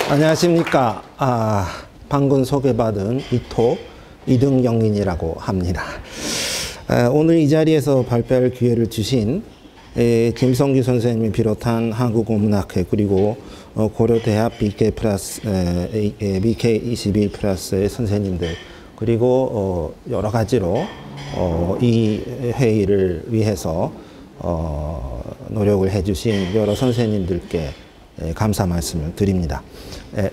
안녕하십니까. 방금 소개받은 이등영인이라고 합니다. 오늘 이 자리에서 발표할 기회를 주신 김성규 선생님을 비롯한 한국어문학회 그리고 고려대학 BK21 플러스의 선생님들 그리고 여러 가지로 이 회의를 위해서 노력을 해주신 여러 선생님들께 감사 말씀을 드립니다.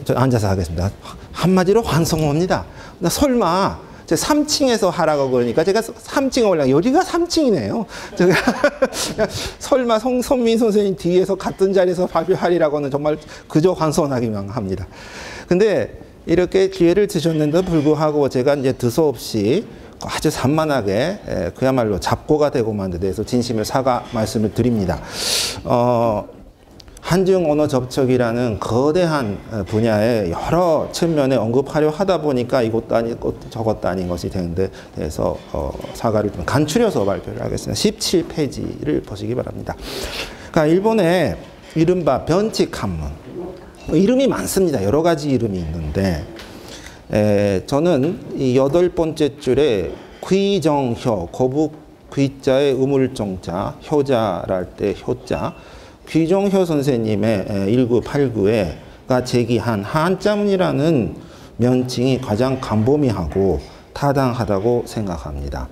저 앉아서 하겠습니다. 한마디로 환성합니다. 나 설마 제 3층에서 하라고 그러니까 제가 3층에 올라가 여기가 3층이네요. 제가 설마 손민 선생님 뒤에서 같은 자리에서 발표하리라고는 정말 그저 환성하기만 합니다. 근데 이렇게 기회를 주셨는데도 불구하고 제가 이제 두서없이 아주 산만하게 그야말로 잡고가 되고 만 데 대해서 진심의 사과 말씀을 드립니다. 한중 언어 접촉이라는 거대한 분야의 여러 측면에 언급하려 하다 보니까 이것도 아니고 저것도 아닌 것이 되는데 대해서 사과를 좀 간추려서 발표를 하겠습니다. 17페이지를 보시기 바랍니다. 그러니까 일본의 이른바 변칙 한문 이름이 많습니다. 여러 가지 이름이 있는데 저는 이 8번째 줄에 귀정효 거북 귀자의 우물정자 효자랄 때 효자 귀정효 선생님의 1989에가 제기한 한자문이라는 명칭이 가장 광범위하고 타당하다고 생각합니다.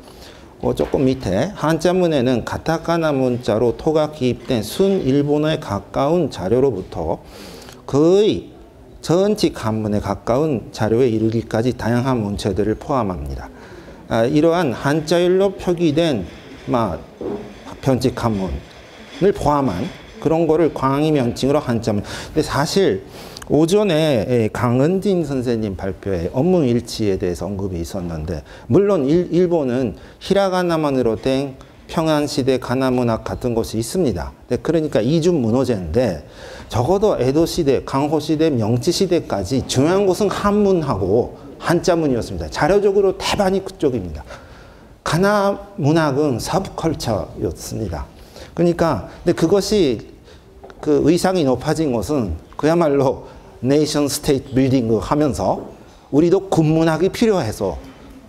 조금 밑에 한자문에는 가타카나 문자로 토가 기입된 순 일본어에 가까운 자료로부터 거의 전칙 한문에 가까운 자료에 이르기까지 다양한 문체들을 포함합니다. 이러한 한자열로 표기된 변칙 한문을 포함한 그런 거를 광의 명칭으로 한자문. 근데 사실 오전에 강은진 선생님 발표에 언문일치에 대해서 언급이 있었는데 물론 일본은 히라가나만으로 된 평안시대 가나문학 같은 것이 있습니다. 그러니까 이중 문호제인데 적어도 에도시대, 강호시대, 명치시대까지 중요한 것은 한문하고 한자문이었습니다. 자료적으로 대반이 그쪽입니다. 가나문학은 서브컬처였습니다. 그러니까 근데 그것이 그 의상이 높아진 것은 그야말로 네이션 스테이트 빌딩 하면서 우리도 군문학이 필요해서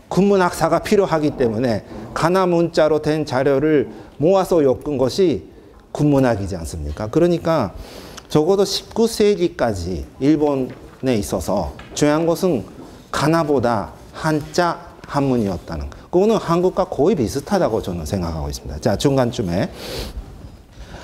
군문학사가 필요하기 때문에 가나 문자로 된 자료를 모아서 엮은 것이 군문학이지 않습니까? 그러니까 적어도 19세기까지 일본에 있어서 중요한 것은 가나보다 한자 한문이었다는 거. 그거는 한국과 거의 비슷하다고 저는 생각하고 있습니다. 자, 중간쯤에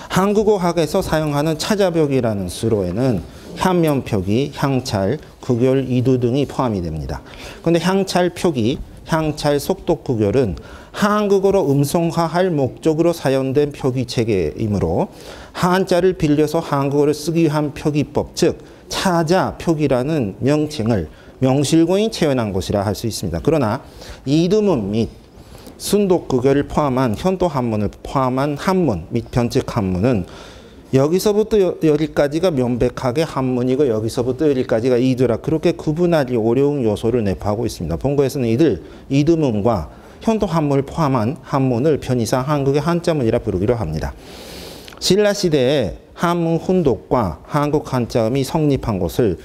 한국어학에서 사용하는 차자벽이라는 수로에는 향면표기, 향찰, 구결, 이두 등이 포함이 됩니다. 그런데 향찰 표기, 향찰 속독 구결은 한국어로 음성화할 목적으로 사용된 표기 체계이므로 한자를 빌려서 한국어를 쓰기 위한 표기법, 즉 차자 표기라는 명칭을 명실공히 채워난 것이라 할 수 있습니다. 그러나 이두문 및 순독 구결을 포함한 현도 한문을 포함한 한문 및 변칙 한문은 여기서부터 여기까지가 명백하게 한문이고 여기서부터 여기까지가 이두라 그렇게 구분하기 어려운 요소를 내포하고 있습니다. 본거에서는 이두문과 현도 한문을 포함한 한문을 편의상 한국의 한자문이라 부르기로 합니다. 신라시대에 한문 훈독과 한국 한자음이 성립한 것을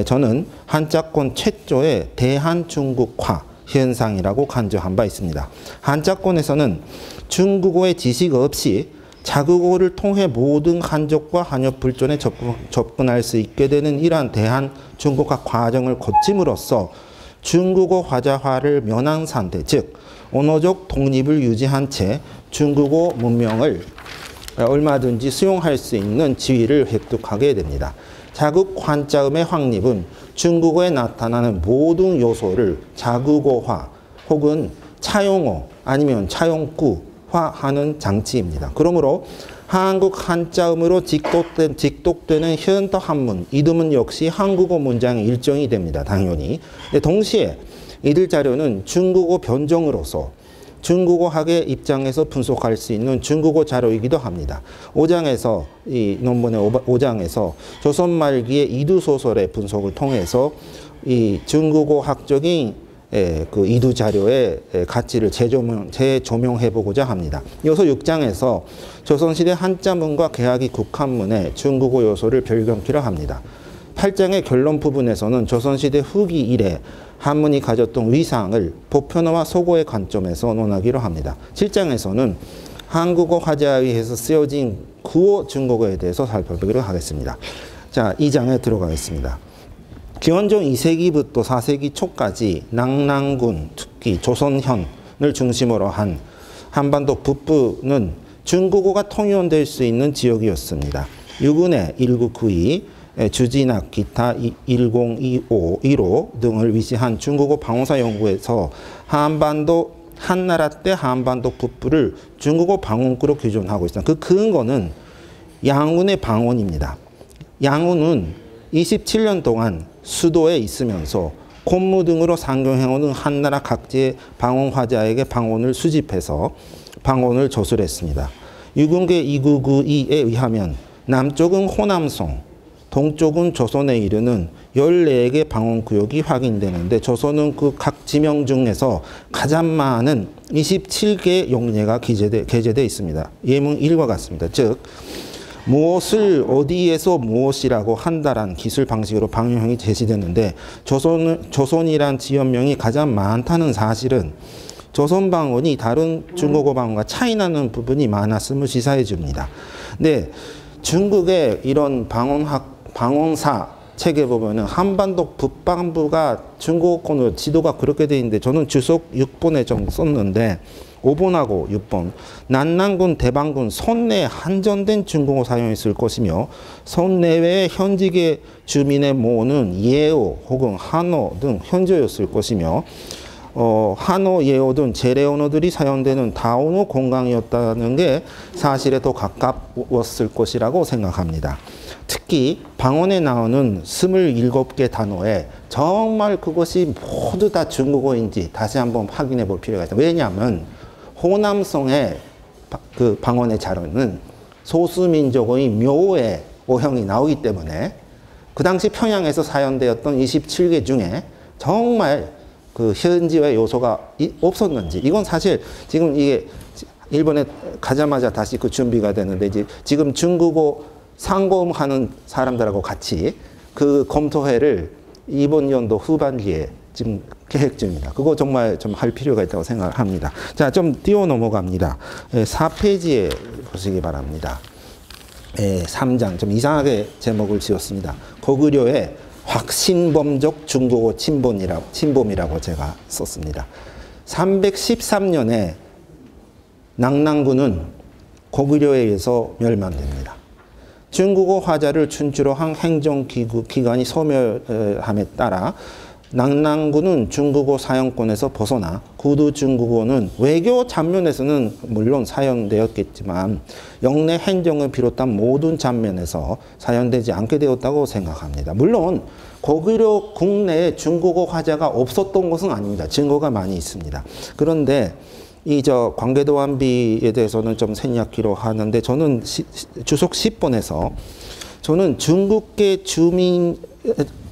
저는 한자권 최초의 대한중국화 현상이라고 간주한 바 있습니다. 한자권에서는 중국어의 지식 없이 자국어를 통해 모든 한족과 한엽불존에 접근할 수 있게 되는 이러한 대한중국화 과정을 거침으로써 중국어 화자화를 면한 상태, 즉 언어적 독립을 유지한 채 중국어 문명을 얼마든지 수용할 수 있는 지위를 획득하게 됩니다. 자국 한자음의 확립은 중국어에 나타나는 모든 요소를 자국어화 혹은 차용어 아니면 차용구화하는 장치입니다. 그러므로 한국 한자음으로 직독되는 현도 한문, 이두문 역시 한국어 문장의 일종이 됩니다. 당연히. 동시에 이들 자료는 중국어 변종으로서 중국어학의 입장에서 분석할 수 있는 중국어 자료이기도 합니다. 5장에서 이 논문의 5장에서 조선 말기의 이두 소설의 분석을 통해서 이 중국어학적인 그 이두 자료의 가치를 재조명해 보고자 합니다. 이어서 6장에서 조선시대 한자문과 개학이 국한문의 중국어 요소를 별경키로 합니다. 8장의 결론 부분에서는 조선시대 후기 이래 한문이 가졌던 위상을 보편어와 소고의 관점에서 논하기로 합니다. 7장에서는 한국어 화자에 의해서 쓰여진 구어 중국어에 대해서 살펴보기로 하겠습니다. 자, 2장에 들어가겠습니다. 기원전 2세기부터 4세기 초까지 낙랑군, 특히 조선현을 중심으로 한 한반도 북부는 중국어가 통용될 수 있는 지역이었습니다. 유군의 1992, 주진학 기타 1015 등을 위시한 중국어 방언사 연구에서 한나라 때 한반도 북부를 중국어 방언구로 규정하고 있습니다. 그 근거는 양운의 방언입니다. 양운은 27년 동안 수도에 있으면서 공무 등으로 상경해오는 한나라 각지의 방언화자에게 방언을 수집해서 방언을 저술했습니다. 유군계 2992에 의하면 남쪽은 호남성, 동쪽은 조선에 이르는 14개 방언구역이 확인되는데 조선은 그 각 지명 중에서 가장 많은 27개 용례가 게재되어 있습니다. 예문 1과 같습니다. 즉 무엇을 어디에서 무엇이라고 한다란 기술 방식으로 방언형이 제시되는데 조선이란 지역명이 가장 많다는 사실은 조선 방언이 다른 중국어 방언과 차이나는 부분이 많았음을 시사해 줍니다. 네, 중국의 이런 방언사 책에 보면은 한반도 북방부가 중국어권으로 지도가 그렇게 돼 있는데 저는 주석 6번에 좀 썼는데 5번하고 6번 난랑군, 대방군, 선내 한전된 중국어 사용했을 것이며 선내외의 현직의 주민의 모는 예어 혹은 한어 등 현저였을 것이며 한어, 예어 등 재래 언어들이 사용되는 다원어 공강이었다는 게 사실에 더 가까웠을 것이라고 생각합니다. 특히 방언에 나오는 27개 단어에 정말 그것이 모두 다 중국어인지 다시 한번 확인해 볼 필요가 있다. 왜냐하면 호남성의 그 방언의 자료는 소수민족의 묘의 어형이 나오기 때문에 그 당시 평양에서 사용되었던 27개 중에 정말 그 현지의 요소가 없었는지 이건 사실 지금 이게 일본에 가자마자 다시 그 준비가 되는데 이제 지금 중국어 상고하는 사람들하고 같이 그 검토회를 이번 연도 후반기에 지금 계획 중입니다. 그거 정말 좀 할 필요가 있다고 생각합니다. 자, 좀 띄워 넘어갑니다. 4페이지에 보시기 바랍니다. 3장, 좀 이상하게 제목을 지었습니다. 고구려의 확신범적 중국어 침범이라고 제가 썼습니다. 313년에 낙랑군은 고구려에 의해서 멸망됩니다. 중국어 화자를 춘추로 한 행정기관이 소멸함에 따라 낙랑군은 중국어 사용권에서 벗어나 구두 중국어는 외교 장면에서는 물론 사용되었겠지만 영내 행정을 비롯한 모든 장면에서 사용되지 않게 되었다고 생각합니다. 물론 고구려 국내에 중국어 화자가 없었던 것은 아닙니다. 증거가 많이 있습니다. 그런데 광개도 완비에 대해서는 좀 생략기로 하는데 저는 주석 10번에서 저는 중국계 주민,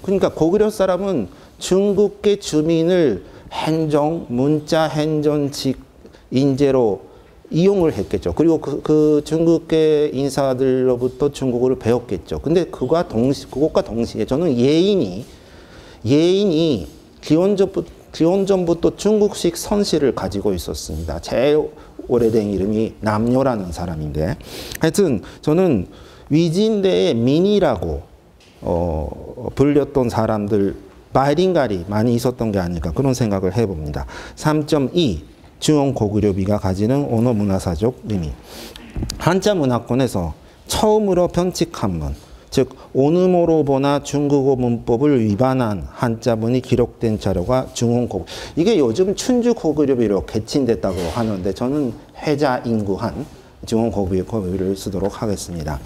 그러니까 고구려 사람은 중국계 주민을 행정, 문자, 행정직 인재로 이용을 했겠죠. 그리고 그 중국계 인사들로부터 중국어를 배웠겠죠. 근데 그것과 동시에 저는 예인이 기원전부터 중국식 선실을 가지고 있었습니다. 제일 오래된 이름이 남녀라는 사람인데 하여튼 저는 위진대의 민이라고 불렸던 사람들 바이링갈이 많이 있었던 게 아닐까 그런 생각을 해봅니다. 3.2 중원 고구려비가 가지는 언어 문화사적 의미. 한자 문화권에서 처음으로 변칙한문, 즉 오느모로보나 중국어 문법을 위반한 한자문이 기록된 자료가 중원 고구. 이게 요즘 춘추 고구려비로 개칭됐다고 하는데 저는 회자인구한 중원 고구려비를 쓰도록 하겠습니다.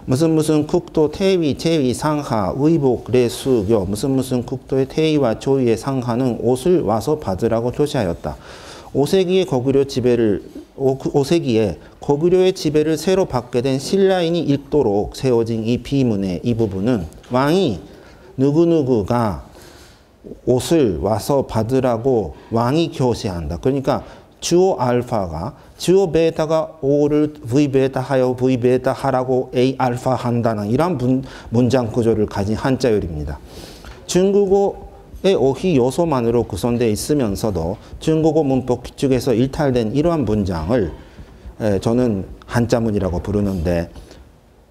무슨 국도 태위, 제위, 상하, 의복, 레수교 무슨 국도의 태위와 조위의 상하는 옷을 와서 받으라고 표시하였다. 5세기에 고구려의 지배를 새로 받게 된 신라인이 읽도록 세워진 이 비문의 이 부분은 왕이 누구누구가 옷을 와서 받으라고 왕이 교시한다. 그러니까 주어 알파가 주어 베타가 O를 V 베타 하여 V 베타 하라고 A 알파 한다는 이러한 문장 구조를 가진 한자열입니다. 중국어의 어휘 요소만으로 구성되어 있으면서도 중국어 문법 규칙에서 일탈된 이러한 문장을 저는 한자문이라고 부르는데,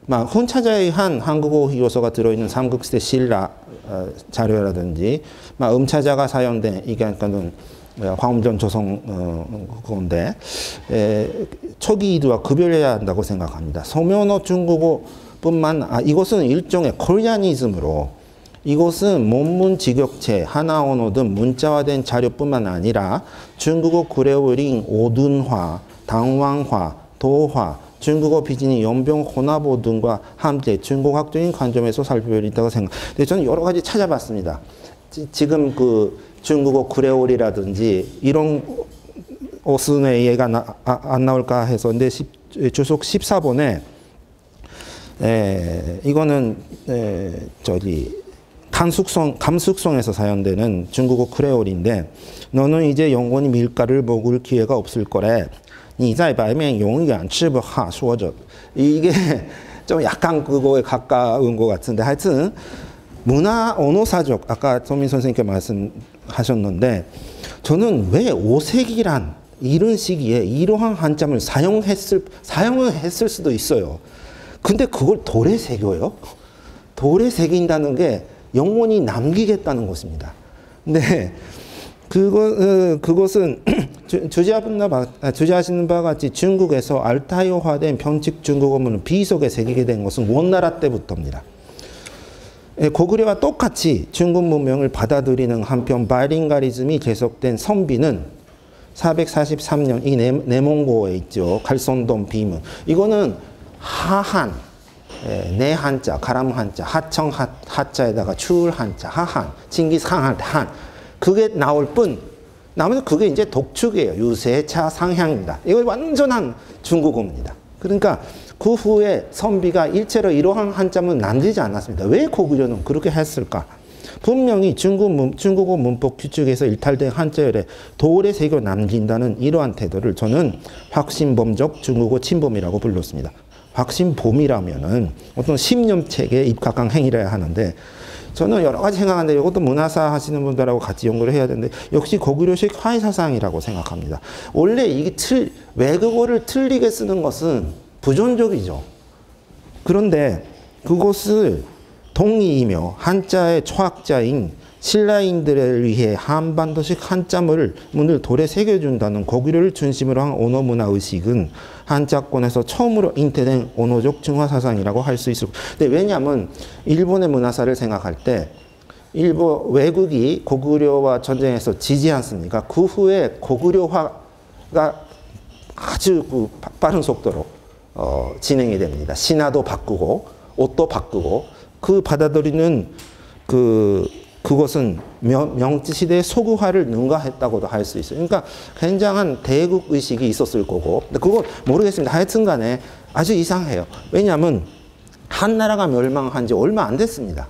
훈차자에 의한 한국어 어휘 요소가 들어있는 삼국시대 신라 자료라든지, 음차자가 사용된 이게 그러니까는 황음전 조성 그건데 초기 이두와 구별해야 한다고 생각합니다. 소면어 중국어뿐만 이것은 일종의 코리아니즘으로 이것은 논문 직역체, 하나 언어 등 문자화된 자료뿐만 아니라 중국어 구레오링 오둔화, 당왕화, 도화, 중국어 비진이 연병 혼합어 등과 함께 중국학적인 관점에서 살펴볼 수 있다고 생각합니다. 저는 여러 가지 찾아봤습니다. 지금 그 중국어 구레오리라든지 이런 어순의 예가 안 나올까 해서 근데 주석 14번에 이거는 감숙성에서 사용되는 중국어 크레올인데, 너는 이제 영원히 밀가를 먹을 기회가 없을 거래. 你在白面永远吃不下说着. 이게 좀 약간 그거에 가까운 것 같은데, 하여튼 문화 언어사적 아까 손민 선생님께 말씀하셨는데, 저는 왜 5세기란 이런 시기에 이러한 한자를 사용을 했을 수도 있어요. 근데 그걸 돌에 새겨요? 돌에 새긴다는 게 영원히 남기겠다는 것입니다. 근데 그것은 주제하시는 바와 같이 중국에서 알타이어화된 병칙 중국어문을 비속에 새기게 된 것은 원나라 때부터입니다. 고구려와 똑같이 중국 문명을 받아들이는 한편 바이링가리즘이 계속된 선비는 443년 이 내몽고에 있죠. 갈손돔 비문. 이거는 하한, 내 한자, 가람 한자, 하청 하자에다가 추울 한자, 하한, 징기스칸 한. 그게 나올 뿐, 나머지 그게 이제 독축이에요. 유세, 차, 상향입니다. 이거 완전한 중국어입니다. 그러니까 그 후에 선비가 일체로 이러한 한자문 남기지 않았습니다. 왜 고구려는 그렇게 했을까? 분명히 중국어 문법 규칙에서 일탈된 한자열에 돌에 새겨 남긴다는 이러한 태도를 저는 확신범적 중국어 침범이라고 불렀습니다. 확신범이라면은 어떤 신념책에 입각한 행위라 하는데, 저는 여러 가지 생각하는데 이것도 문화사 하시는 분들하고 같이 연구를 해야 되는데, 역시 고구려식 화해사상이라고 생각합니다. 원래 이게 외국어를 틀리게 쓰는 것은 부존적이죠. 그런데 그것을 동의이며 한자의 초학자인 신라인들에 의해 한반도식 한자문을 돌에 새겨준다는 고구려를 중심으로 한 언어 문화 의식은 한자권에서 처음으로 잉태된 언어적 중화 사상이라고 할 수 있을. 근데 왜냐하면 일본의 문화사를 생각할 때 외국이 고구려와 전쟁에서 지지 않습니까? 그 후에 고구려화가 아주 빠른 속도로 진행이 됩니다. 신화도 바꾸고 옷도 바꾸고 그 받아들이는 그것은 명치시대의 소구화를 능가했다고도 할 수 있어요. 그러니까 굉장한 대국 의식이 있었을 거고, 근데 그거 모르겠습니다. 하여튼 간에 아주 이상해요. 왜냐하면 한나라가 멸망한 지 얼마 안 됐습니다.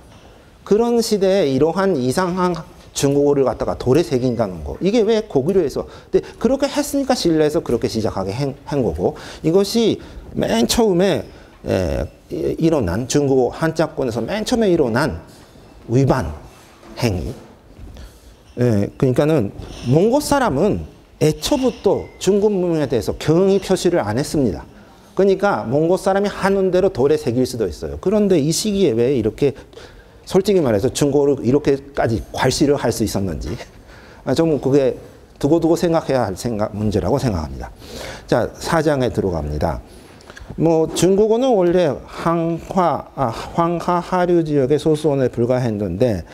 그런 시대에 이러한 이상한 중국어를 갖다가 돌에 새긴다는 거, 이게 왜 고구려에서, 근데 그렇게 했으니까 신라에서 그렇게 시작하게 한 거고, 이것이 맨 처음에 일어난 중국어 한자권에서 맨 처음에 일어난 위반 행위. 그러니까는 몽골 사람은 애초부터 중국 문명에 대해서 경의 표시를 안 했습니다. 그러니까 몽골 사람이 하는 대로 돌에 새길 수도 있어요. 그런데 이 시기에 왜 이렇게 솔직히 말해서 중국어를 이렇게까지 괄시를 할 수 있었는지, 좀 그게 두고두고 생각해야 할 문제라고 생각합니다. 자, 4장에 들어갑니다. 중국어는 원래 황하 하류 지역의 소수언에 불과했는데,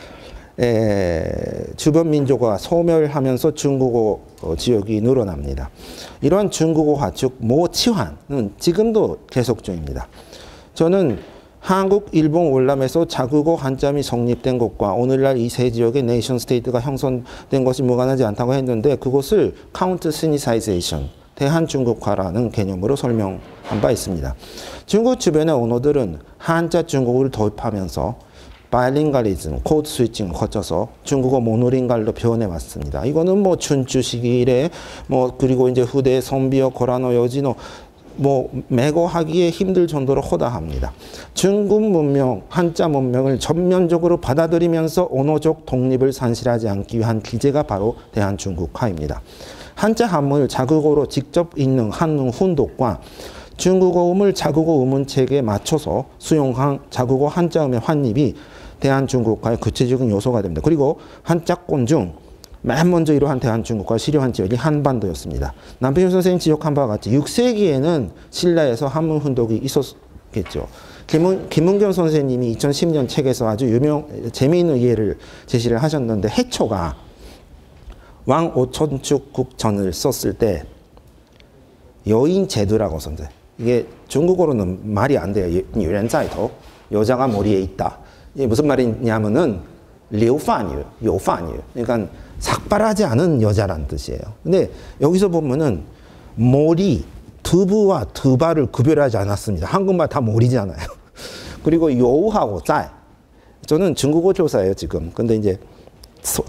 주변 민족과 소멸하면서 중국어 지역이 늘어납니다. 이러한 중국어화, 즉 모치환은 지금도 계속 중입니다. 저는 한국, 일본 월남에서 자국어 한자음이 성립된 것과 오늘날 이 세 지역의 네이션 스테이트가 형성된 것이 무관하지 않다고 했는데, 그것을 카운트 시니사이제이션, 대한중국화라는 개념으로 설명한 바 있습니다. 중국 주변의 언어들은 한자 중국어를 도입하면서 바이링갈리즘, 코드 스위칭을 거쳐서 중국어 모노링갈로 표현해 왔습니다. 이거는 뭐 춘추 시기 이래 뭐 그리고 이제 후대 선비어, 고라노, 여진어 뭐 매거하기에 힘들 정도로 허다합니다. 중국 문명, 한자 문명을 전면적으로 받아들이면서 언어적 독립을 산실하지 않기 위한 기제가 바로 대한중국화입니다. 한자 한문을 자국어로 직접 읽는 한문 훈독과 중국어음을 자국어 음원책에 맞춰서 수용한 자국어 한자음의 환입이 대한중국화의 구체적인 요소가 됩니다. 그리고 한자권 중 맨 먼저 이러한 대한중국화를 실현한 지역이 한반도였습니다. 남편윤 선생님 지적한 바와 같이 6세기에는 신라에서 한문 훈독이 있었겠죠. 김은경 선생님이 2010년 책에서 아주 재미있는 예를 제시를 하셨는데 해초가 왕 오천축국전을 썼을 때 여인 제도라고 썼는데 이게 중국어로는 말이 안 돼요. 유ren자이토 여자가 머리에 있다. 이게 무슨 말이냐면은 류판이에요. 요판이에요. 그러니까 삭발하지 않은 여자란 뜻이에요. 근데 여기서 보면은 머리, 두부와 두발을 구별하지 않았습니다. 한국말 다 머리잖아요. 그리고 요우하고 짤. 저는 중국어 교사예요, 지금. 근데 이제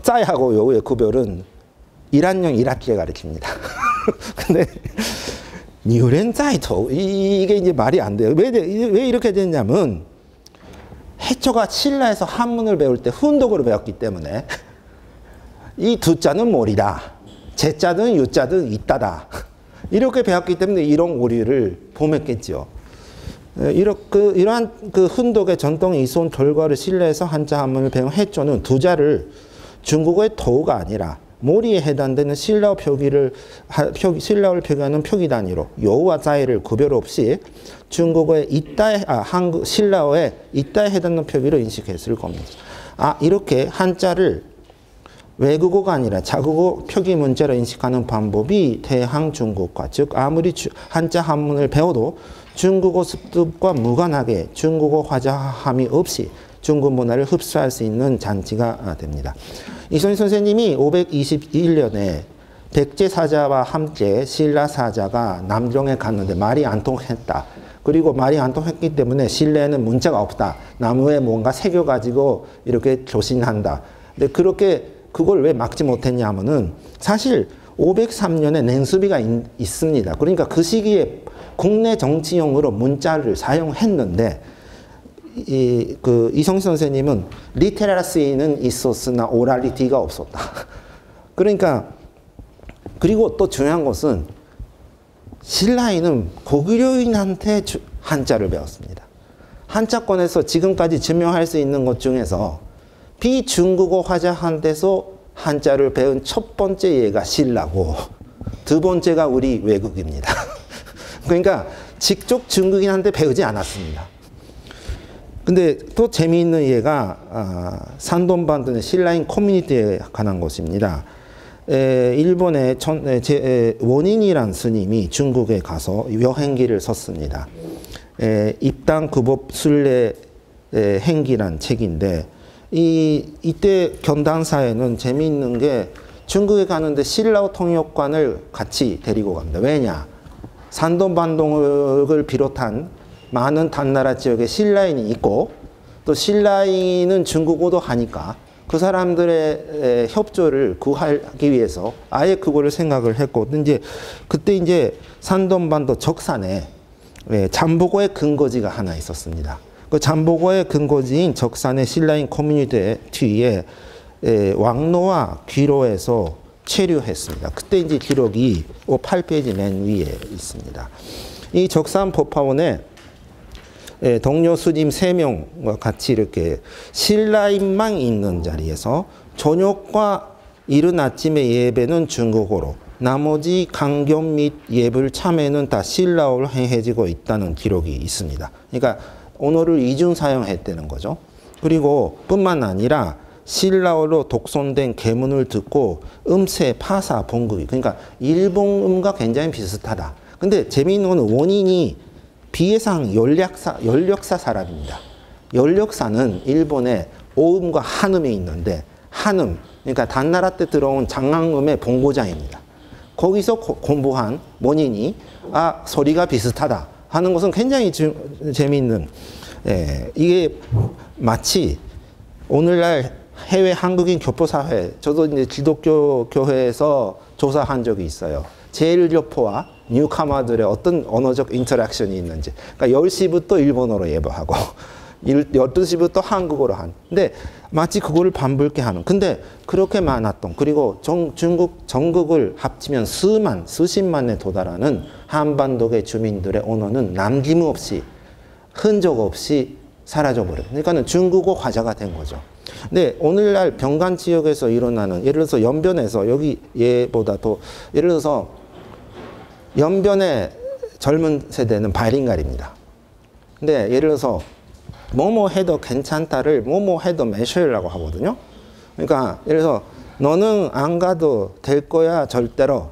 짤하고 요우의 구별은 일한령 일학기에 가르칩니다. 근데 뉴렌자이토 이게 이제 말이 안 돼요. 왜 이렇게 됐냐면 해초가 신라에서 한문을 배울 때 훈독으로 배웠기 때문에 이 두자는 머리다, 제자든 유자든 있다다 이렇게 배웠기 때문에 이런 오류를 범했겠죠. 이러한 훈독의 전통 이손 결과를 신라에서 한자 한문을 배운 해초는 두자를 중국어의 도가 아니라 모리에 해당되는 신라어 신라어를 표기하는 표기 단위로 요와 자이를 구별 없이 중국어의 신라어에 있다에 해당하는 표기로 인식했을 겁니다. 이렇게 한자를 외국어가 아니라 자국어 표기 문자로 인식하는 방법이 대항중국화, 즉 아무리 한자 한문을 배워도 중국어 습득과 무관하게 중국어 화자함이 없이 중국 문화를 흡수할 수 있는 장치가 됩니다. 이선희 선생님이 521년에 백제 사자와 함께 신라 사자가 남정에 갔는데 말이 안 통했다. 그리고 말이 안 통했기 때문에 신라에는 문자가 없다. 나무에 뭔가 새겨가지고 이렇게 교신한다. 근데 그걸 왜 막지 못했냐 하면은 사실 503년에 냉수비가 있습니다. 그러니까 그 시기에 국내 정치용으로 문자를 사용했는데 이성희 선생님은 리테러시는 있었으나 오랄리티가 없었다. 그러니까 그리고 또 중요한 것은 신라인은 고구려인한테 한자를 배웠습니다. 한자권에서 지금까지 증명할 수 있는 것 중에서 비중국어 화자한테서 한자를 배운 첫 번째 예가 신라고 두 번째가 우리 외국입니다. 그러니까 직접 중국인한테 배우지 않았습니다. 근데 또 재미있는 예가 산돈반도의 신라인 커뮤니티에 관한 것입니다. 일본의 원인이란 스님이 중국에 가서 여행기를 썼습니다. 입당구법 순례 행기란 책인데 이때 견단사에는 재미있는 게 중국에 가는데 신라어 통역관을 같이 데리고 갑니다. 왜냐? 산돈반도를 비롯한 많은 단나라 지역에 신라인이 있고 또 신라인은 중국어도 하니까 그 사람들의 협조를 구하기 위해서 아예 그거를 생각을 했고 그때 이제 산돈반도 적산에 잠보고의 근거지가 하나 있었습니다. 그 잠보고의 근거지인 적산의 신라인 커뮤니티에 왕로와 귀로에서 체류했습니다. 그때 이제 기록이 8페이지 맨 위에 있습니다. 이 적산 법화원에 동료 스님 3명과 같이 이렇게 신라인만 있는 자리에서 저녁과 이른 아침의 예배는 중국어로 나머지 강경 및 예불 참회는 다 신라어로 행해지고 있다는 기록이 있습니다. 그러니까 언어를 이중 사용했다는 거죠. 그리고 뿐만 아니라 신라어로 독선된 계문을 듣고 음세, 파사, 본국이 그러니까 일본음과 굉장히 비슷하다. 근데 재미있는 건 원인이 비해상 연력사 사람입니다. 연력사는 일본에 오음과 한음이 있는데 한음, 그러니까 단나라 때 들어온 장강음의 본고장입니다. 거기서 공부한 원인이 소리가 비슷하다 하는 것은 굉장히 재미있는 이게 마치 오늘날 해외 한국인 교포사회, 저도 이제 기독교 교회에서 조사한 적이 있어요. 제일교포와 뉴카마들의 어떤 언어적 인터랙션이 있는지. 그러니까 10시부터 일본어로 예보하고 12시부터 한국어로 한. 근데 마치 그거를 반복해 하는. 근데 그렇게 많았던, 그리고 중국 전국을 합치면 수십만에 도달하는 한반도의 주민들의 언어는 남김없이, 흔적 없이 사라져버려요. 그러니까는 중국어 화자가 된 거죠. 근데 오늘날 병간 지역에서 일어나는, 예를 들어서 연변에서, 여기 얘보다 더, 예를 들어서 연변의 젊은 세대는 바이링갈입니다. 근데 예를 들어서 뭐뭐 해도 괜찮다를 뭐뭐 해도 매셔라고 하거든요. 그러니까 예를 들어서 너는 안 가도 될 거야 절대로.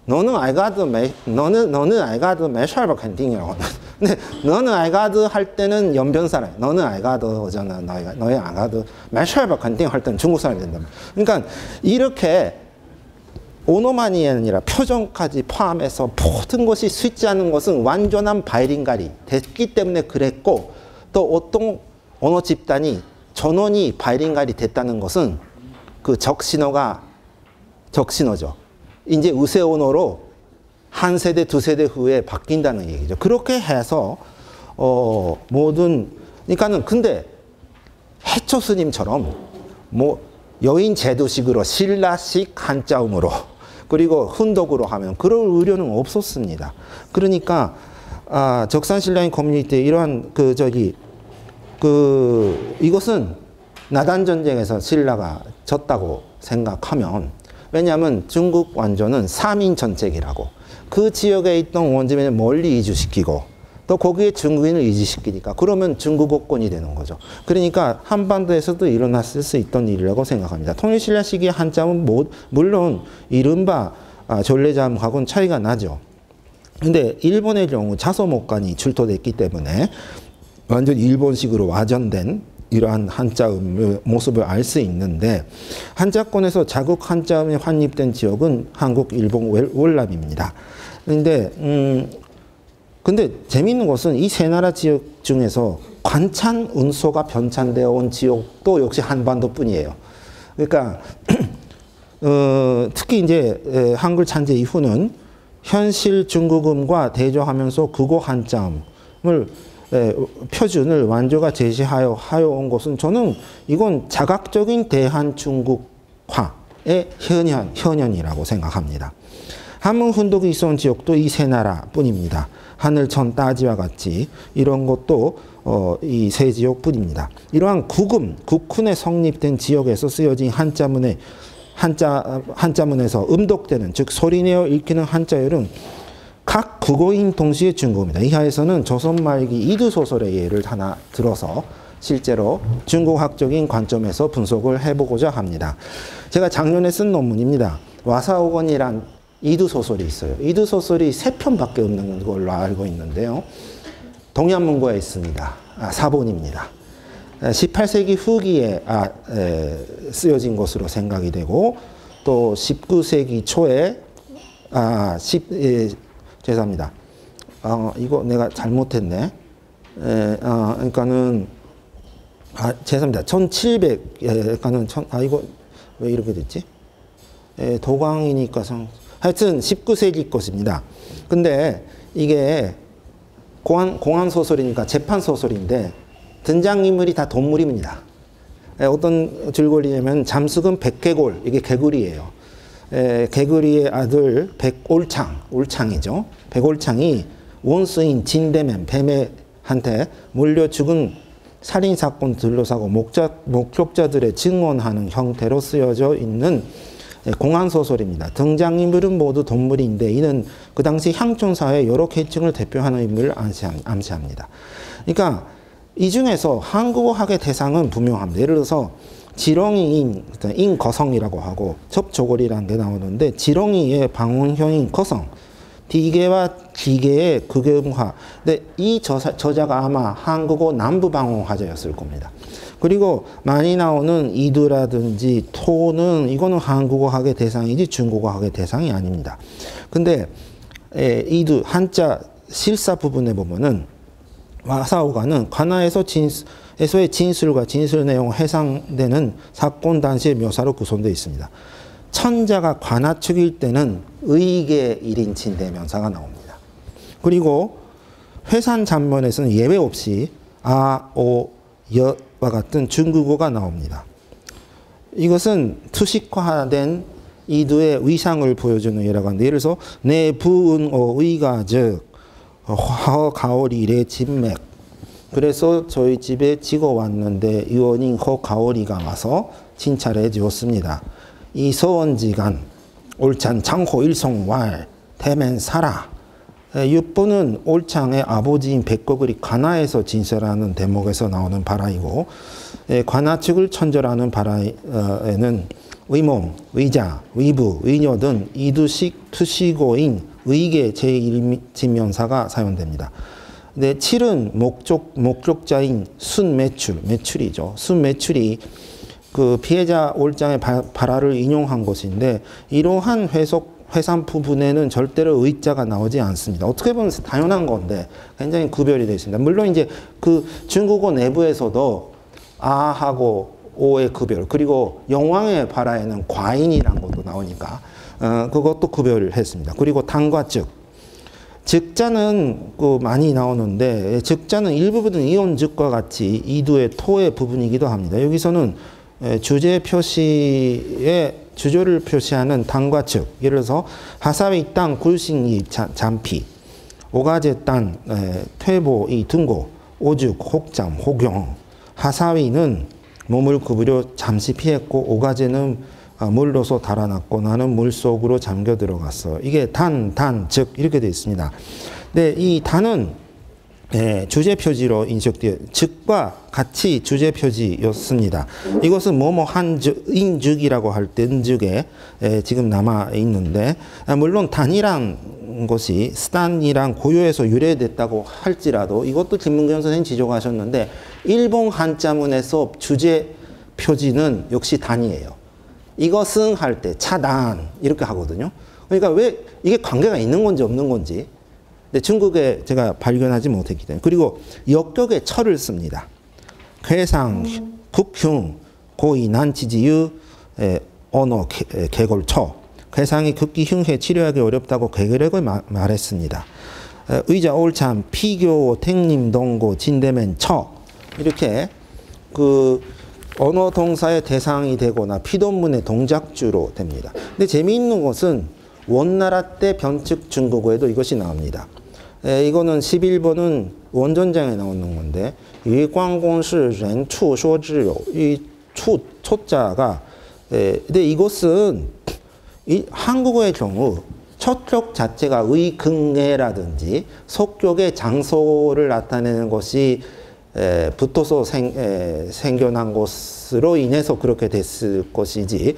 너는 알가도 매셔가 캔팅이라고 하거든. 근데 너는 알가도 할 때는 연변 사람, 너는 알가도잖아. 너희 안 가도 매셔가 캔팅 할 때는 중국 사람이 된다. 그러니까 이렇게 오노만이 아니라 표정까지 포함해서 모든 것이 쉽지 않은 것은 완전한 바이링갈이 됐기 때문에 그랬고, 또 어떤 언어 집단이 전원이 바이링갈이 됐다는 것은 그 적신호죠. 이제 우세 언어로 한 세대, 두 세대 후에 바뀐다는 얘기죠. 그렇게 해서 모든, 그러니까는 근데 해초 스님처럼 뭐 여인 제도식으로 신라식 한자음으로 그리고 훈독으로 하면 그럴 의료는 없었습니다. 그러니까 적산신라인 커뮤니티에 이러한 이것은 나단 전쟁에서 신라가 졌다고 생각하면, 왜냐하면 중국 완조는 3인 전책이라고, 그 지역에 있던 원주민을 멀리 이주시키고 또 거기에 중국인을 이주시키니까 그러면 중국어권이 되는 거죠. 그러니까 한반도에서도 일어났을 수 있던 일이라고 생각합니다. 통일신라 시기의 한자는 물론 이른바 전래자음하고는 차이가 나죠. 근데 일본의 경우 자서목간이 출토됐기 때문에 완전 일본식으로 와전된 이러한 한자음의 모습을 알 수 있는데, 한자권에서 자국 한자음이 확립된 지역은 한국, 일본, 월남입니다. 근데 재미있는 것은 이 세 나라 지역 중에서 관찬 운소가 변찬되어 온 지역도 역시 한반도뿐이에요. 그러니까 특히 이제 한글 찬제 이후는 현실 중국음과 대조하면서 국어 한자음을 표준을 완조가 제시하여 온 것은, 저는 이건 자각적인 대한중국화의 현현이라고 생각합니다. 한문 훈독이 있어온 지역도 이 세 나라뿐입니다. 하늘천 따지와 같이 이런 것도 이 세 지역뿐입니다. 이러한 국훈에 성립된 지역에서 쓰여진 한자문에서 음독되는, 즉 소리내어 읽히는 한자열은 각 국어인 동시에 중국어입니다. 이하에서는 조선 말기 이두소설의 예를 하나 들어서 실제로 중국학적인 관점에서 분석을 해보고자 합니다. 제가 작년에 쓴 논문입니다. 와사오건이란 이두소설이 있어요. 이두소설이 3편밖에 없는 걸로 알고 있는데요. 동양문고에 있습니다. 사본입니다. 18세기 후기에 쓰여진 것으로 생각이 되고, 또 19세기 초에 죄송합니다. 이거 내가 잘못했네. 그러니까는 죄송합니다. 1700, 이거 왜 이렇게 됐지? 도광이니까 하여튼 19세기 것입니다. 근데 이게 공안 소설이니까 재판 소설인데 등장인물이 다 동물입니다. 어떤 줄거리냐면 잠수금 백개골, 이게 개구리예요. 개구리의 아들 올창이죠. 백올창이 원수인 진대맨, 뱀한테 물려 죽은 살인사건 둘러싸고 목격자들의 증언하는 형태로 쓰여져 있는 공안소설입니다. 등장인물은 모두 동물인데 이는 그 당시 향촌사회의 여러 계층을 대표하는 인물을 암시합니다. 그러니까 이 중에서 한국어학의 대상은 분명합니다. 예를 들어서 지렁이인 인거성이라고 하고 접조골이라는 게 나오는데, 지렁이의 방언형인 거성, 디개와 기계의 극음화. 근데 이 저자가 아마 한국어 남부방언 화자였을 겁니다. 그리고 많이 나오는 이두라든지 토는 이거는 한국어학의 대상이지 중국어학의 대상이 아닙니다. 근데 이두 한자 실사 부분에 보면은 와사오가는 관아에서 에서의 진술과 진술 내용 해상되는 사건 당시의 묘사로 구성되어 있습니다. 천자가 관하축일 때는 의계 1인칭 대명사가 나옵니다. 그리고 회산 잔문에서는 예외 없이 아, 오, 여와 같은 중국어가 나옵니다. 이것은 투식화된 이두의 위상을 보여주는 예라고 하는데, 예를 들어서 내 부은어 의가 즉 허가오리의 진맥, 그래서 저희 집에 지고 왔는데 의원인 허가오리가 와서 진찰해 주었습니다. 이 서원지간 올찬 장호 일송왈 대면 사라. 6번은 올창의 아버지인 백거글이 관하에서 진설하는 대목에서 나오는 발화이고, 관하 측을 천절하는 발화에는 의몸, 의자, 의부, 의녀 등 이두식 투시고인 의계 제1지명사가 사용됩니다. 근데 7은 목적자인 순매출이죠. 순매출이 그 피해자 올장의 발화를 인용한 것인데, 이러한 회산 부분에는 절대로 의자가 나오지 않습니다. 어떻게 보면 당연한 건데 굉장히 구별이 되어 있습니다. 물론 이제 그 중국어 내부에서도 아하고 오의 구별, 그리고 영왕의 발화에는 과인이라는 것도 나오니까 그것도 구별을 했습니다. 그리고 단과 즉자는 그 많이 나오는데, 즉자는 일부분은 이온즉과 같이 이두의 토의 부분이기도 합니다. 여기서는 주제 표시에 주조를 표시하는 단과 즉, 예를 들어서 하사위 땅 굴신이 잠피, 오가제 땅 퇴보 이 등고, 오죽 혹잠 혹용. 하사위는 몸을 구부려 잠시 피했고, 오가제는 물로서 달아났고, 나는 물 속으로 잠겨 들어갔어. 이게 즉 이렇게 되어 있습니다. 근데 이 단은 주제 표지로 인식되어 즉과 같이 주제 표지였습니다. 이것은 뭐뭐 한 인즉이라고 할 때 은즉에 지금 남아 있는데, 물론 단이란 것이 스탄이랑 고유에서 유래됐다고 할지라도 이것도 김문경 선생님 지적하셨는데, 일본 한자문에서 주제 표지는 역시 단이에요. 이것은 할 때 차단 이렇게 하거든요. 그러니까 왜 이게 관계가 있는 건지 없는 건지 중국에 제가 발견하지 못했기 때문에. 그리고 역격에 철을 씁니다. 괴상, 국흉, 고의, 난치지유, 언어, 개골처. 괴상이 극기 흉해 치료하기 어렵다고 괴결액을 말했습니다. 의자, 올참, 피교, 택림, 동고, 진대면, 처. 이렇게 그 언어 동사의 대상이 되거나 피동문의 동작주로 됩니다. 근데 재미있는 것은 원나라 때 변칙 중국어에도 이것이 나옵니다. 이거는 11번은 원전장에 나오는 건데, 위광공시 ren 추 소지요. 이 초자가 근데 이것은 한국어의 경우 첫쪽 자체가 의긍해라든지 속격의 장소를 나타내는 것이 붙어서 생겨난 것으로 인해서 그렇게 됐을 것이지,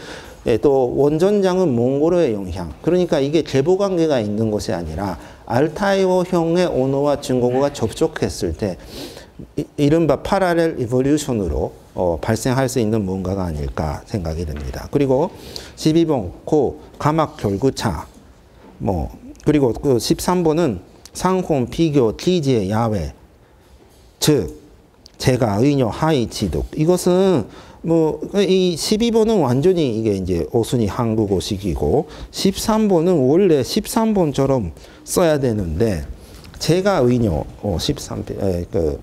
또 원전장은 몽골어의 영향, 그러니까 이게 계보관계가 있는 것이 아니라 알타이어형의 언어와 중국어가 접촉했을 때 이른바 파라렐 이볼루션으로 발생할 수 있는 뭔가가 아닐까 생각이 됩니다. 그리고 12번 고 가막 결구차, 그리고 그 13번은 상홍 비교 티지의 야외, 즉 제가 의녀 하이 지독. 이것은 이 12번은 완전히 이게 이제 오순이 한국어식이고, 13번은 원래 13번처럼 써야 되는데, 제가 의녀 13번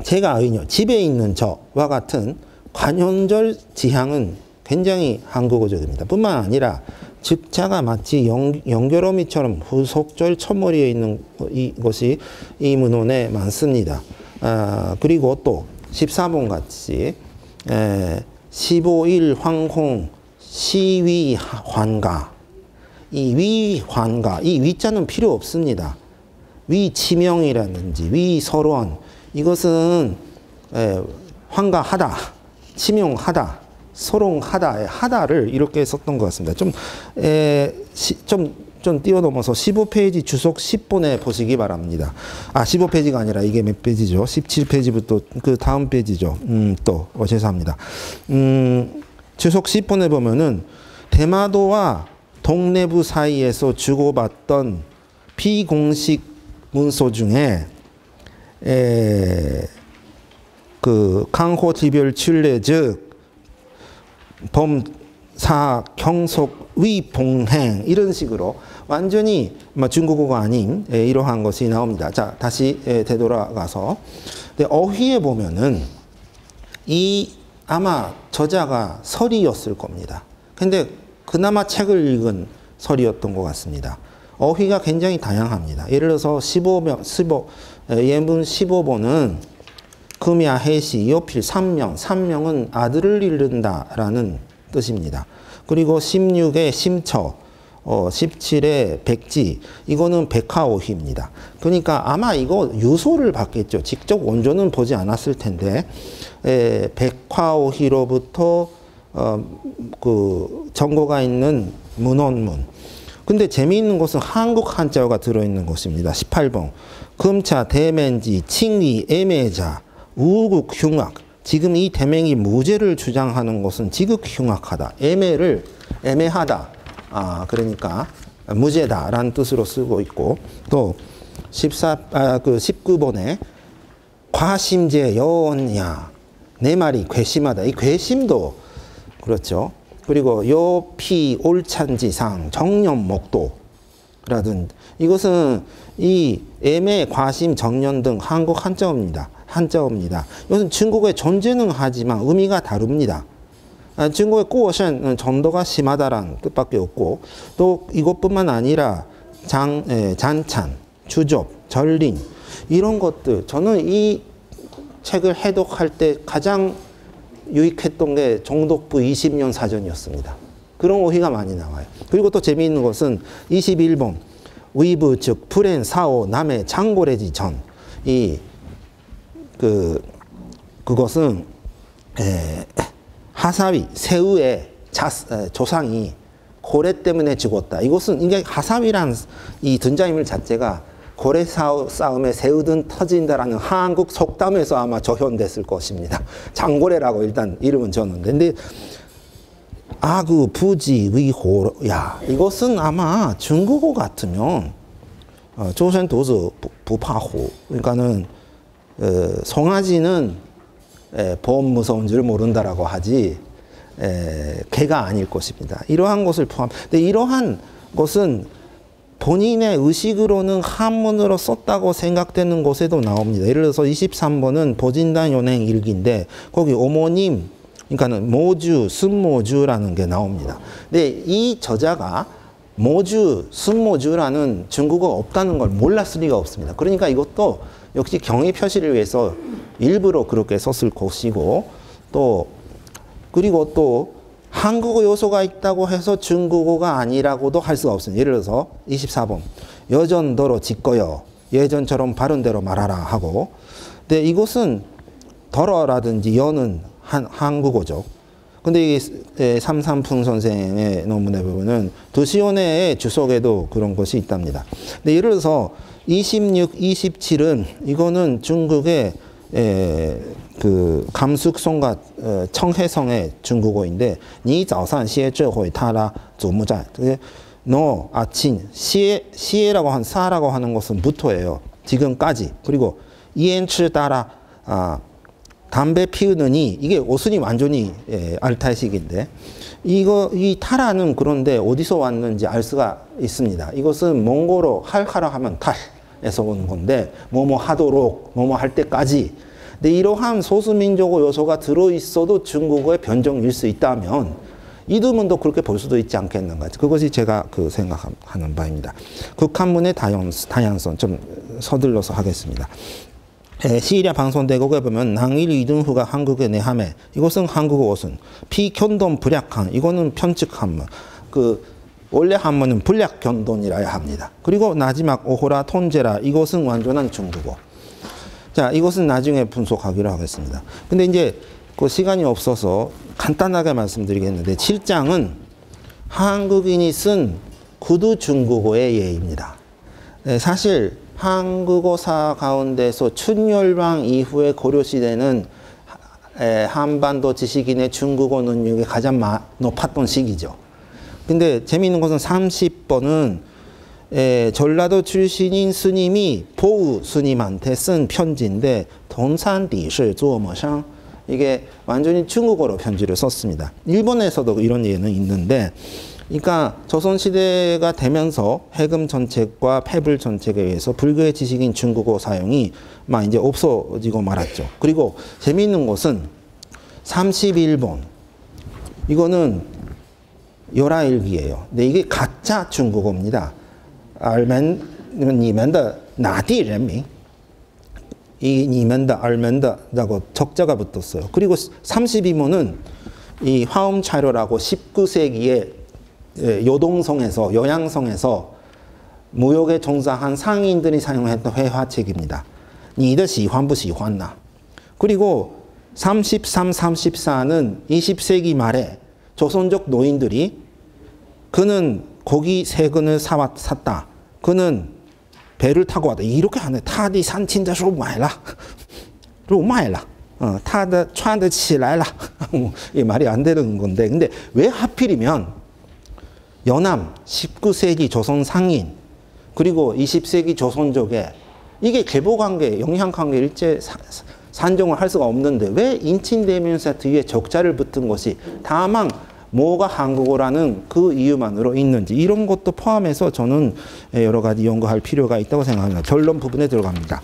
제가 의녀 집에 있는 저와 같은 관현절 지향은 굉장히 한국어적입니다. 뿐만 아니라 즉자가 마치 연결어미처럼 후속절 첫머리에 있는 이것이 이 문헌에 많습니다. 그리고 또 14번 같이 15일 황홍 시위 환가, 이 위환가, 이 위자는 필요 없습니다. 위치명이라든지 위설원, 이것은 환가하다, 치명하다, 소롱하다의 하다를 이렇게 썼던 것 같습니다. 좀 뛰어넘어서 15페이지 주석 10번에 보시기 바랍니다. 15페이지가 아니라 이게 몇 페이지죠? 17페이지부터 그 다음 페이지죠. 죄송합니다. 주석 10번에 보면은 대마도와 동래부 사이에서 주고받던 비공식 문서 중에 그 강호 지별 출례 즉 범사 경속 위봉행 이런 식으로 완전히 중국어가 아닌 이러한 것이 나옵니다. 자, 다시 되돌아가서 어휘에 보면은 이 아마 저자가 설이었을 겁니다. 근데 그나마 책을 읽은 설이었던 것 같습니다. 어휘가 굉장히 다양합니다. 예를 들어서 예문 15번은 금야 해시 요필 3명은 아들을 잃는다라는 뜻입니다. 그리고 16의 심처 17의 백지 이거는 백화오희입니다. 그러니까 아마 이거 유소를 받겠죠. 직접 원조는 보지 않았을 텐데 백화오희로부터 그 정보가 있는 문헌문. 근데 재미있는 것은 한국 한자어가 들어있는 것입니다. 18번 금차 대면지 칭리 애매자 우국 흉악. 지금 이 대명이 무죄를 주장하는 것은 지극흉악하다. 애매하다. 그러니까 무죄다라는 뜻으로 쓰고 있고 또 19번에 과심제 여언야 내 말이 괘씸하다. 이 괘씸도 그렇죠. 그리고 요피 옳찬지상 정년목도라든 이것은 이 애매, 과심, 정년 등 한국 한자어입니다. 이것은 중국의 존재는 하지만 의미가 다릅니다. 중국의 꼬어션 전도가 심하다라는 뜻밖에 없고 또 이것뿐만 아니라 잔찬, 주접, 전린 이런 것들 저는 이 책을 해독할 때 가장 유익했던 게 정독부 20년 사전이었습니다. 그런 오희가 많이 나와요. 그리고 또 재미있는 것은 21번 위부 즉 불엔 사오 남의 장고래지 전 그것은 하사위 새우의 조상이 고래 때문에 죽었다. 이것은 이게 하사위란 이 등장인물 자체가 고래 싸움에 새우등 터진다라는 한국 속담에서 아마 조현됐을 것입니다. 장고래라고 일단 이름은 줬는데, 근데 아그 부지 위호야 이것은 아마 중국어 같으면 조선 도서 부파호 그러니까는 송아지는 보험 무서운 줄 모른다라고 하지 개가 아닐 것입니다. 이러한 것을 포함. 근데 이러한 것은 본인의 의식으로는 한문으로 썼다고 생각되는 곳에도 나옵니다. 예를 들어서 23번은 보진단 연행 일기인데 거기 어머님 그러니까는 모주, 순모주라는 게 나옵니다. 근데 이 저자가 모주, 순모주라는 중국어가 없다는 걸 몰랐을 리가 없습니다. 그러니까 이것도 역시 경의 표시를 위해서 일부러 그렇게 썼을 것이고 또 그리고 또 한국어 요소가 있다고 해서 중국어가 아니라고도 할 수가 없습니다. 예를 들어서 24번 여전더러 짓거여 예전처럼 바른 대로 말하라 하고 근데 이것은 더러라든지 여는 한국어죠. 근데 이 삼삼풍 선생의 논문에 보면은 도시원의 주석에도 그런 것이 있답니다. 근데 예를 들어서 26, 27은 이거는 중국의 그 감숙성과 청해성의 중국어인데 니早上写这会他啦祖母在너 아침 시에라고 한 사라고 하는 것은 부터예요. 지금까지. 그리고 이엔츠 따라 담배 피우느니 이게 옷순이 완전히 알타이식인데 이 타라는 그런데 어디서 왔는지 알 수가 있습니다. 이것은 몽고로 할하라 하면 탈에서 온 건데 뭐뭐 하도록 뭐뭐 할 때까지. 근데 이러한 소수민족어 요소가 들어있어도 중국어의 변종일 수 있다면 이두문도 그렇게 볼 수도 있지 않겠는가. 그것이 제가 생각하는 바입니다. 극한문의 다양성 좀 서둘러서 하겠습니다. 시리아 방송대국에 보면 낭일 이등후가 한국에 내함에 이것은 한국어 옷은 피견돈 불약한 이거는 편측 한문 원래 한문은 불약견돈이라야 합니다. 그리고 마지막 오호라 톤제라 이것은 완전한 중국어. 자 이것은 나중에 분석하기로 하겠습니다. 근데 이제 그 시간이 없어서 간단하게 말씀드리겠는데 7장은 한국인이 쓴 구두 중국어의 예입니다. 사실 한국어사 가운데서 춘열왕 이후에 고려시대는 한반도 지식인의 중국어 능력이 가장 높았던 시기죠. 근데 재미있는 것은 30번은 전라도 출신인 스님이 보우 스님한테 쓴 편지인데 동산디시 zuomo상 이게 완전히 중국어로 편지를 썼습니다. 일본에서도 이런 예는 있는데, 그러니까 조선시대가 되면서 해금 정책과 패불 정책에 의해서 불교의 지식인 중국어 사용이 막 이제 없어지고 말았죠. 그리고 재미있는 것은 31번. 이거는 열하일기예요. 근데 이게 가짜 중국어입니다. 알면 니면더 나디人民 이 니면더 알면더라고 적자가 붙었어요. 그리고 32문은 이 화엄차료라고 19세기에 요동성에서 요양성에서 무역에 종사한 상인들이 사용했던 회화책입니다. 你的喜欢不喜欢나. 그리고 33, 34는 20세기 말에 조선족 노인들이 그는 고기 3근을 샀다. 그는 배를 타고 왔다. 이렇게 하네. 他的三亲的时候买了. 肉卖了. 他的穿得起来了. 이 말이 안 되는 건데. 근데 왜 하필이면 연암 19세기 조선 상인 그리고 20세기 조선족에 이게 계보관계, 영향관계 일제 산정을 할 수가 없는데 왜 인친대명사 뒤에 적자를 붙은 것이 다만 뭐가 한국어라는 그 이유만으로 있는지 이런 것도 포함해서 저는 여러 가지 연구할 필요가 있다고 생각합니다. 결론 부분에 들어갑니다.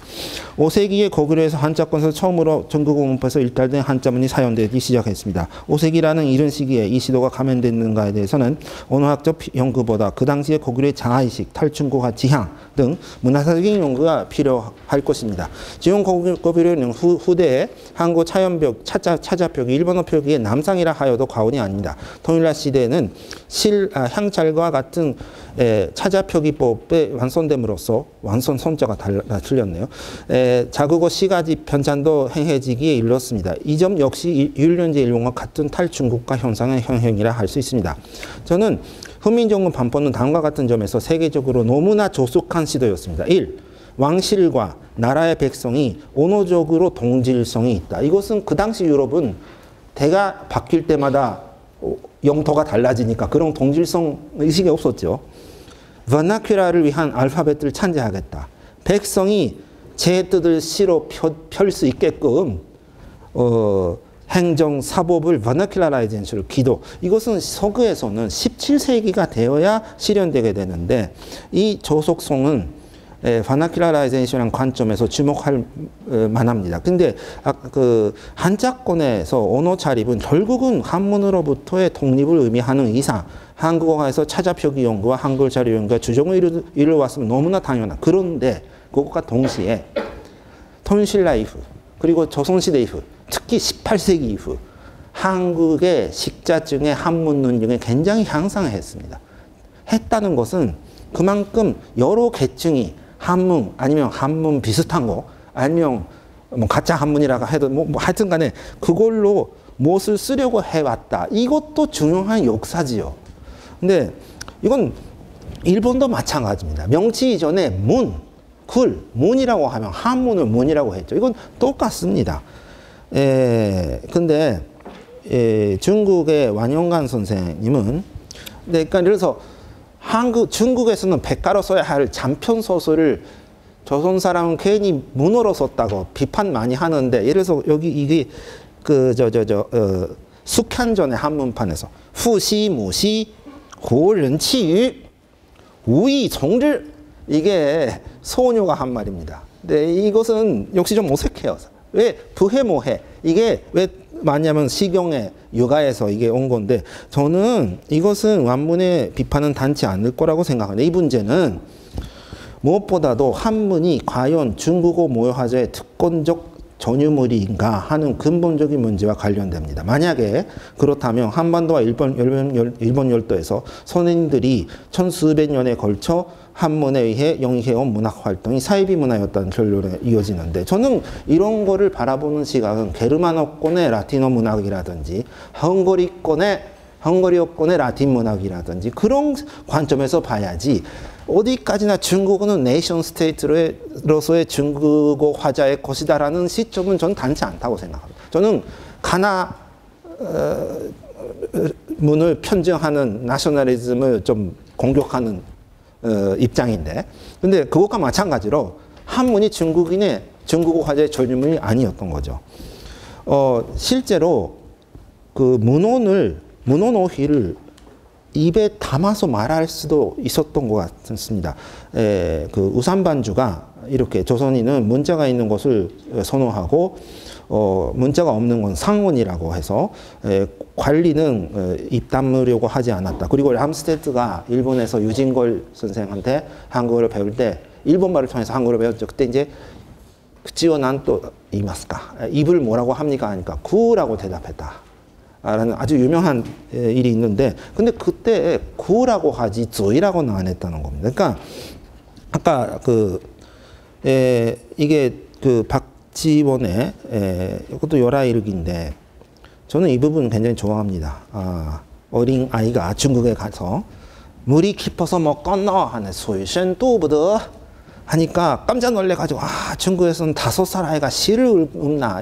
5세기에 고구려에서 한자권에서 처음으로 전국어 문법에서 일달된 한자문이 사용되기 시작했습니다. 5세기라는 이런 시기에 이 시도가 감염됐는가에 대해서는 언어학적 연구보다 그 당시의 고구려의 자아의식, 탈중국화 지향 등 문화사적인 연구가 필요할 것입니다. 지금 고구려는 후대에 한국 차연벽, 차자벽이 일본어 표기의 남상이라 하여도 과언이 아닙니다. 통일날 시대에는 향찰과 같은 차자표기법의 완성됨으로써 완성 손자가 틀렸네요. 자국어 시가지 편찬도 행해지기에 이르렀습니다. 이 점 역시 율련제 일본과 같은 탈중국화 현상의 현행이라 할 수 있습니다. 저는 훈민정음 반포는 다음과 같은 점에서 세계적으로 너무나 조숙한 시도였습니다. 1. 왕실과 나라의 백성이 언어적으로 동질성이 있다. 이것은 그 당시 유럽은 대가 바뀔 때마다 영토가 달라지니까 그런 동질성 의식이 없었죠. 버나큐라를 위한 알파벳을 찬제하겠다. 백성이 제 뜻을 시로 펼 수 있게끔 행정, 사법을 버나큐라라이제이션을 기도. 이것은 서구에서는 17세기가 되어야 실현되게 되는데 이 조속성은 버나큐라라이제이션이라는 관점에서 주목할 만합니다. 근데 그 한자권에서 언어 차립은 결국은 한문으로부터의 독립을 의미하는 이상 한국어에서 차자표기 연구와 한글 자료 연구가 주종을 이루어왔으면 너무나 당연한. 그런데 그것과 동시에 통신라 이후 그리고 조선시대 이후 특히 18세기 이후 한국의 식자증의 한문 논증에 굉장히 향상했습니다. 했다는 것은 그만큼 여러 계층이 한문 아니면 한문 비슷한 거 아니면 뭐 가짜 한문이라고 해도 뭐 하여튼 간에 그걸로 무엇을 쓰려고 해왔다. 이것도 중요한 역사지요. 근데 이건 일본도 마찬가지입니다. 명치 이전에 문, 글, 문이라고 하면 한문을 문이라고 했죠. 이건 똑같습니다. 근데 중국의 완영관 선생님은 그러니까 그래서 중국에서는 백가로 써야 할 장편 소설을 조선 사람은 괜히 문어로 썼다고 비판 많이 하는데 예를 들어서 여기 이게 숙현전의 한문판에서 후시 무시 고른치유 우이 정질 이게 소녀가 한 말입니다. 근데 이것은 역시 좀 어색해요. 왜 부해모해 이게 왜 맞냐면 시경의 육아에서 이게 온 건데 저는 이것은 완문의 비판은 닿지 않을 거라고 생각합니다. 이 문제는 무엇보다도 한문이 과연 중국어 모의화자의 특권적 전유물인가 하는 근본적인 문제와 관련됩니다. 만약에 그렇다면 한반도와 일본 열도에서 선인들이 천수백 년에 걸쳐 한문에 의해 영위해온 문학 활동이 사이비 문화였다는 결론에 이어지는데 저는 이런 거를 바라보는 시각은 게르만어권의 라틴어 문학이라든지 헝거리어권의 라틴 문학이라든지 그런 관점에서 봐야지 어디까지나 중국어는 네이션 스테이트로서의 중국어 화자의 것이다라는 시점은 저는 닿지 않다고 생각합니다. 저는 가나 문을 편증하는 나셔널리즘을 좀 공격하는 입장인데 근데 그것과 마찬가지로 한문이 중국어 화자의 전유물이 아니었던 거죠. 실제로 그 문헌어휘를 입에 담아서 말할 수도 있었던 것 같습니다. 그 우산반주가 이렇게 조선인은 문자가 있는 것을 선호하고 문자가 없는 건 상언이라고 해서 관리는 입 다물려고 하지 않았다. 그리고 람스테드가 일본에서 유진걸 선생한테 한국어를 배울 때 일본말을 통해서 한국어를 배웠죠. 그때 이제 그치요 난또 이마스까 입을 뭐라고 합니까 하니까 구라고 대답했다. 라는 아주 유명한 일이 있는데, 근데 그때 구라고 하지 조이라고는 안 했다는 겁니다. 그러니까 아까 이게 그 박지원의 이것도 열하일기인데 저는 이 부분 굉장히 좋아합니다. 어린 아이가 중국에 가서 물이 깊어서 뭐 건너 하는 소유센都不得하니까 깜짝 놀래가지고 중국에서는 5살 아이가 시를 읊나.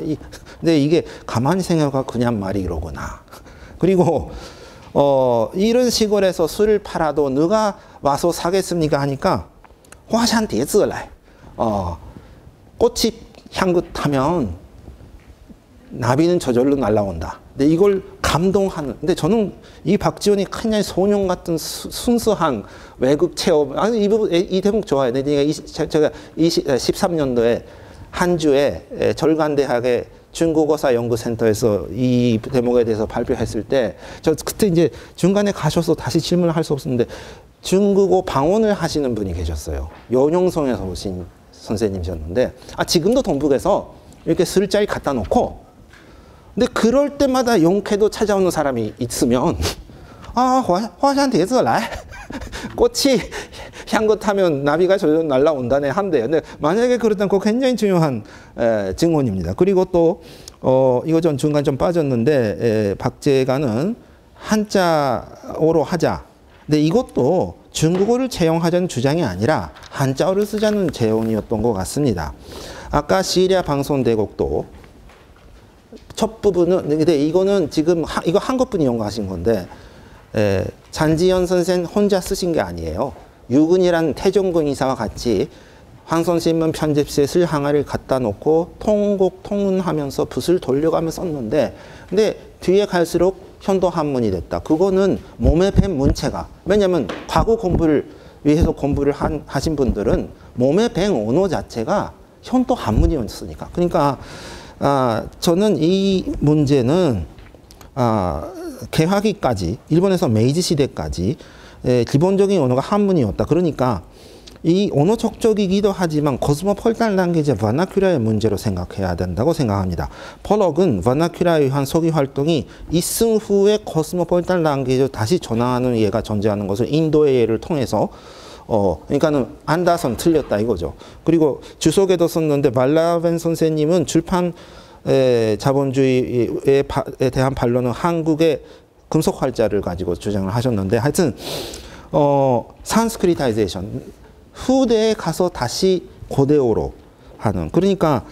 근데 이게 가만히 생각하면 그냥 말이 이러구나. 그리고 이런 시골에서 술을 팔아도 누가 와서 사겠습니까 하니까 화산대즈래. 꽃이 향긋하면 나비는 저절로 날아온다. 근데 이걸 감동하는. 근데 저는 이 박지원이 그냥 소년 같은 순수한 외국 체험. 이 부분, 이 대목 좋아요. 제가 13년도에 한주에 절간대학의 중국어사 연구센터에서 이 대목에 대해서 발표했을 때, 저 그때 이제 중간에 가셔서 다시 질문을 할 수 없었는데, 중국어 방언을 하시는 분이 계셨어요. 연용성에서 오신 선생님이셨는데, 지금도 동북에서 이렇게 술자리 갖다 놓고, 근데 그럴 때마다 용케도 찾아오는 사람이 있으면, 화산대즈래. 꽃이 향긋하면 나비가 저절로 날아온다네 한대요. 근데 만약에 그렇다면 그거 굉장히 중요한 증언입니다. 그리고 또 이거 좀 중간 좀 빠졌는데 박제가는 한자어로 하자. 근데 이것도 중국어를 채용하자는 주장이 아니라 한자어를 쓰자는 제언이었던 것 같습니다. 아까 시리아 방송대곡도 첫 부분은, 근데 이거는 지금 이거 한국분이 연구하신 건데, 잔지연 선생 혼자 쓰신 게 아니에요. 유근이라는 태종군 이사와 같이 황선신문 편집셋을 항아리를 갖다 놓고 통곡 통운하면서 붓을 돌려가며 썼는데, 근데 뒤에 갈수록 현도 한문이 됐다. 그거는 몸에 밴 문체가, 왜냐하면 과거 공부를 위해서 공부를 하신 분들은 몸에 밴 언어 자체가 현도 한문이었으니까. 그러니까 저는 이 문제는 개화기까지, 일본에서 메이지 시대까지 기본적인 언어가 한문이었다. 그러니까 이 언어 척적이기도 하지만 코스모폴리탄 랭귀지 버나큘라의 문제로 생각해야 된다고 생각합니다. 펄럭은 버나큘라에 의한 서기 활동이 이승 후에 코스모폴리탄 랭귀지로 다시 전환하는 예가 존재하는 것을 인도의 예를 통해서 그러니까는 안다선 틀렸다 이거죠. 그리고 주석에도 썼는데 말라벤 선생님은 출판 자본주의에 대한 반론은 한국의 금속 활자를 가지고 주장을 하셨는데, 하여튼 산스크리타이제이션, 후대에 가서 다시 고대어로 하는. 그러니까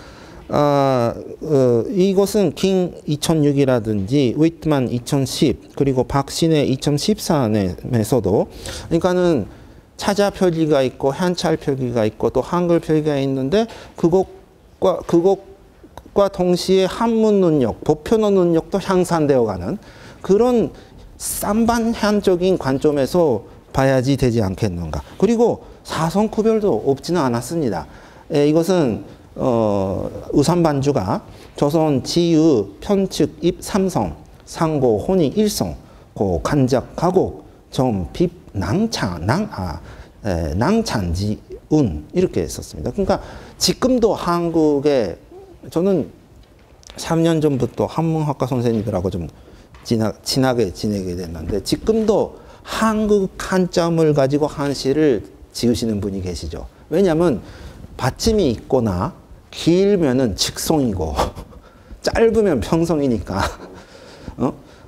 이것은 킹 2006이라든지 윗만 2010 그리고 박신의 2014년에서도, 그러니까는 차자 표기가 있고 현찰 표기가 있고 또 한글 표기가 있는데 그것과 동시에 한문 능력, 보편어 능력도 향상되어 가는 그런 쌍방향적인 관점에서 봐야지 되지 않겠는가. 그리고 사성 구별도 없지는 않았습니다. 이것은 우산반주가 조선 지유 편측 입 삼성 상고 혼이 일성 고 간작 가곡 점 빕 낭찬지 운 이렇게 썼습니다. 그러니까 지금도 한국에, 저는 3년 전부터 한문학과 선생님들하고 좀 친하게 지내게 됐는데, 지금도 한국 한자음을 가지고 한시를 지으시는 분이 계시죠. 왜냐하면 받침이 있거나 길면은 직성이고 짧으면 평성이니까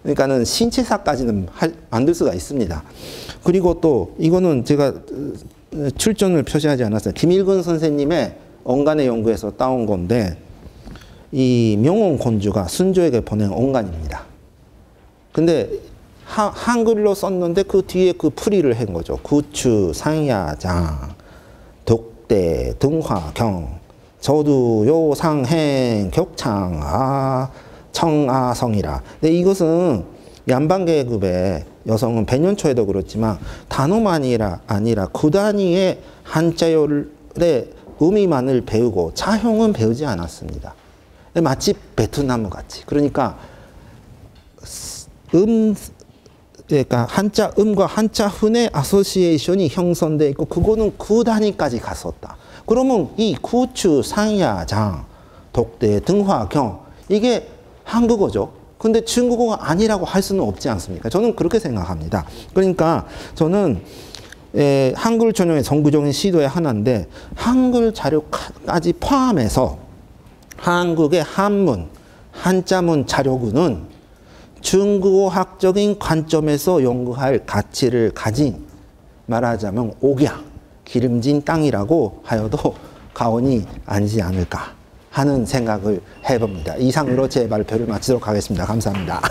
그러니까는 신체사까지는 만들 수가 있습니다. 그리고 또 이거는 제가 출전을 표시하지 않았어요. 김일근 선생님의 언간의 연구에서 따온 건데, 이 명원 곤주가 순조에게 보낸 언간입니다. 근데 한글로 썼는데 그 뒤에 그 풀이를 한 거죠. 구추, 상야장, 독대, 등화, 경, 저두요 상행 격창 청아성이라. 근데 이것은 양반계급의 여성은 백년초에도 그렇지만 단어만이 아니라 그 단위의 한자열의 의미만을 배우고 차형은 배우지 않았습니다. 마치 베트남 같이. 그러니까 그러니까 한자 음과 한자 흔의 아소시에이션이 형성돼 있고 그거는 그 단위까지 갔었다. 그러면 이 구추, 상야장, 독대, 등화경 이게 한국어죠. 근데 중국어가 아니라고 할 수는 없지 않습니까? 저는 그렇게 생각합니다. 그러니까 저는 한글 전용의 정부적인 시도의 하나인데 한글 자료까지 포함해서 한국의 한문, 한자문 자료군은 중국어학적인 관점에서 연구할 가치를 가진 말하자면 옥양, 기름진 땅이라고 하여도 과언이 아니지 않을까 하는 생각을 해봅니다. 이상으로 제 발표를 마치도록 하겠습니다. 감사합니다.